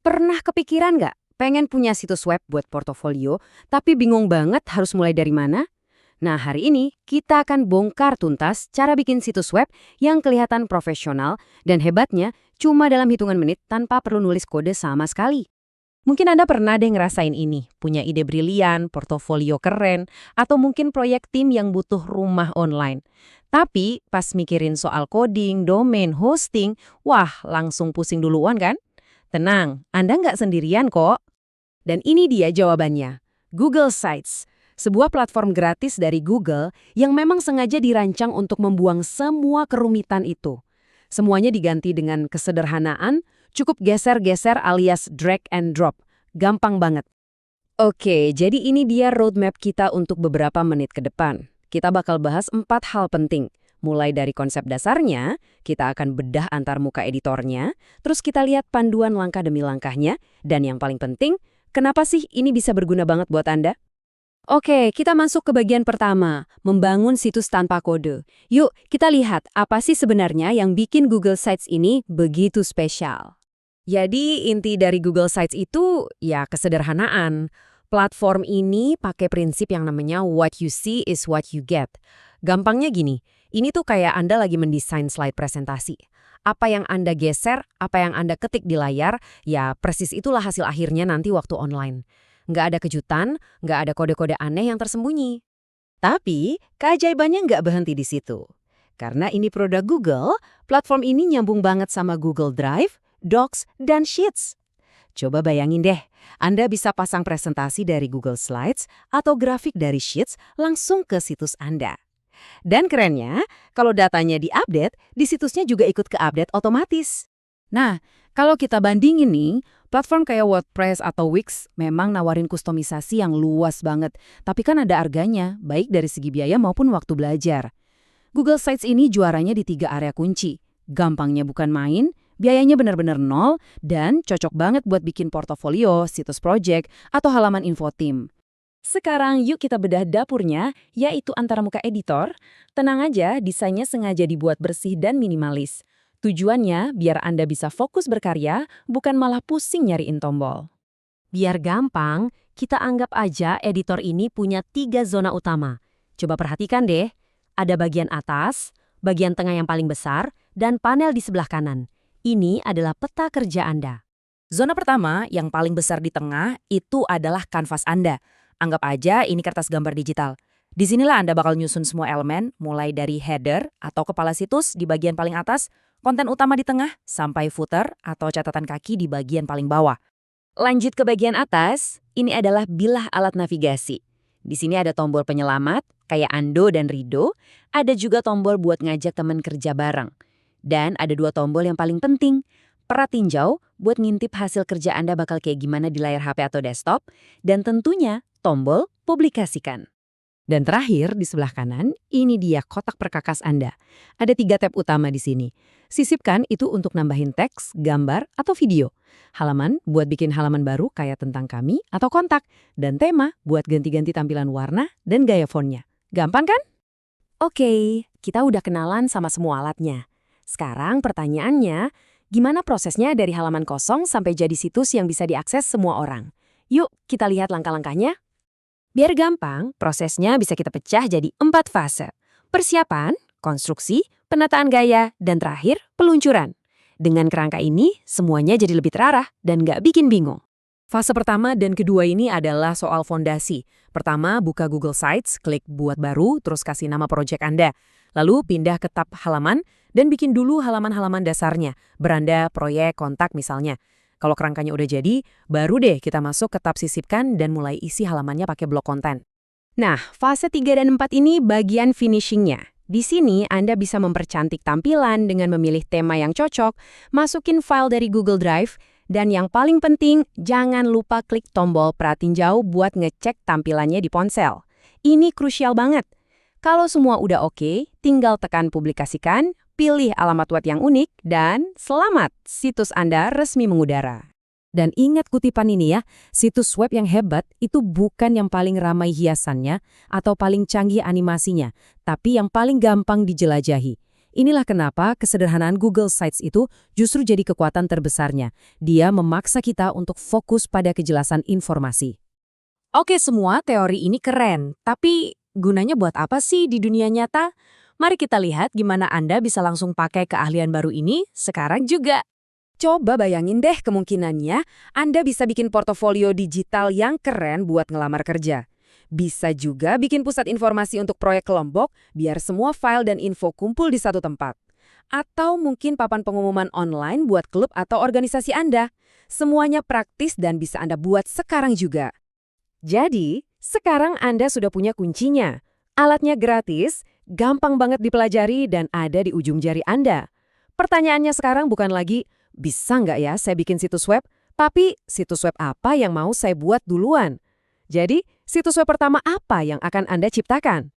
Pernah kepikiran nggak pengen punya situs web buat portofolio, tapi bingung banget harus mulai dari mana? Nah, hari ini kita akan bongkar tuntas cara bikin situs web yang kelihatan profesional dan hebatnya cuma dalam hitungan menit tanpa perlu nulis kode sama sekali. Mungkin Anda pernah deh ngerasain ini, punya ide brilian, portofolio keren, atau mungkin proyek tim yang butuh rumah online. Tapi pas mikirin soal coding, domain, hosting, wah langsung pusing duluan kan? Tenang, Anda nggak sendirian kok. Dan ini dia jawabannya. Google Sites, sebuah platform gratis dari Google yang memang sengaja dirancang untuk membuang semua kerumitan itu. Semuanya diganti dengan kesederhanaan, cukup geser-geser alias drag and drop. Gampang banget. Oke, jadi ini dia roadmap kita untuk beberapa menit ke depan. Kita bakal bahas 4 hal penting. Mulai dari konsep dasarnya, kita akan bedah antar muka editornya, terus kita lihat panduan langkah demi langkahnya, dan yang paling penting, kenapa sih ini bisa berguna banget buat Anda? Oke, kita masuk ke bagian pertama, membangun situs tanpa kode. Yuk, kita lihat apa sih sebenarnya yang bikin Google Sites ini begitu spesial. Jadi, inti dari Google Sites itu ya kesederhanaan. Platform ini pakai prinsip yang namanya what you see is what you get. Gampangnya gini, ini tuh kayak Anda lagi mendesain slide presentasi. Apa yang Anda geser, apa yang Anda ketik di layar, ya persis itulah hasil akhirnya nanti waktu online. Nggak ada kejutan, nggak ada kode-kode aneh yang tersembunyi. Tapi, keajaibannya nggak berhenti di situ. Karena ini produk Google, platform ini nyambung banget sama Google Drive, Docs, dan Sheets. Coba bayangin deh, Anda bisa pasang presentasi dari Google Slides atau grafik dari Sheets langsung ke situs Anda. Dan kerennya, kalau datanya diupdate, di situsnya juga ikut ke-update otomatis. Nah, kalau kita bandingin nih, platform kayak WordPress atau Wix memang nawarin kustomisasi yang luas banget. Tapi kan ada harganya, baik dari segi biaya maupun waktu belajar. Google Sites ini juaranya di 3 area kunci. Gampangnya bukan main, biayanya benar-benar nol, dan cocok banget buat bikin portofolio, situs project, atau halaman info tim. Sekarang yuk kita bedah dapurnya, yaitu antara muka editor. Tenang aja, desainnya sengaja dibuat bersih dan minimalis. Tujuannya biar Anda bisa fokus berkarya, bukan malah pusing nyariin tombol. Biar gampang, kita anggap aja editor ini punya 3 zona utama. Coba perhatikan deh, ada bagian atas, bagian tengah yang paling besar, dan panel di sebelah kanan. Ini adalah peta kerja Anda. Zona pertama, yang paling besar di tengah, itu adalah kanvas Anda. Anggap aja ini kertas gambar digital. Di sinilah Anda bakal nyusun semua elemen, mulai dari header atau kepala situs di bagian paling atas, konten utama di tengah, sampai footer atau catatan kaki di bagian paling bawah. Lanjut ke bagian atas, ini adalah bilah alat navigasi. Di sini ada tombol penyelamat, kayak Ando dan Rido, ada juga tombol buat ngajak teman kerja bareng. Dan ada 2 tombol yang paling penting, perat tinjau buat ngintip hasil kerja Anda bakal kayak gimana di layar HP atau desktop, dan tentunya tombol publikasikan. Dan terakhir, di sebelah kanan, ini dia kotak perkakas Anda. Ada 3 tab utama di sini. Sisipkan itu untuk nambahin teks, gambar, atau video. Halaman buat bikin halaman baru kayak tentang kami atau kontak. Dan tema buat ganti-ganti tampilan warna dan gaya fontnya. Gampang kan? Oke, kita udah kenalan sama semua alatnya. Sekarang pertanyaannya, gimana prosesnya dari halaman kosong sampai jadi situs yang bisa diakses semua orang? Yuk, kita lihat langkah-langkahnya. Biar gampang, prosesnya bisa kita pecah jadi 4 fase. Persiapan, konstruksi, penataan gaya, dan terakhir, peluncuran. Dengan kerangka ini, semuanya jadi lebih terarah dan nggak bikin bingung. Fase pertama dan kedua ini adalah soal fondasi. Pertama, buka Google Sites, klik buat baru, terus kasih nama proyek Anda. Lalu pindah ke tab halaman dan bikin dulu halaman-halaman dasarnya, beranda, proyek, kontak misalnya. Kalau kerangkanya udah jadi, baru deh kita masuk ke tab sisipkan dan mulai isi halamannya pakai blok konten. Nah, fase 3 dan 4 ini bagian finishingnya. Di sini Anda bisa mempercantik tampilan dengan memilih tema yang cocok, masukin file dari Google Drive, dan yang paling penting, jangan lupa klik tombol pratinjau buat ngecek tampilannya di ponsel. Ini krusial banget. Kalau semua udah oke, tinggal tekan publikasikan, pilih alamat web yang unik, dan selamat, situs Anda resmi mengudara. Dan ingat kutipan ini ya, situs web yang hebat itu bukan yang paling ramai hiasannya atau paling canggih animasinya, tapi yang paling gampang dijelajahi. Inilah kenapa kesederhanaan Google Sites itu justru jadi kekuatan terbesarnya. Dia memaksa kita untuk fokus pada kejelasan informasi. Oke, semua teori ini keren, tapi gunanya buat apa sih di dunia nyata? Mari kita lihat gimana Anda bisa langsung pakai keahlian baru ini sekarang juga. Coba bayangin deh kemungkinannya, Anda bisa bikin portofolio digital yang keren buat ngelamar kerja. Bisa juga bikin pusat informasi untuk proyek kelompok, biar semua file dan info kumpul di satu tempat. Atau mungkin papan pengumuman online buat klub atau organisasi Anda. Semuanya praktis dan bisa Anda buat sekarang juga. Jadi, sekarang Anda sudah punya kuncinya. Alatnya gratis, gampang banget dipelajari, dan ada di ujung jari Anda. Pertanyaannya sekarang bukan lagi, bisa nggak ya saya bikin situs web? Tapi, situs web apa yang mau saya buat duluan? Jadi, situs web pertama apa yang akan Anda ciptakan?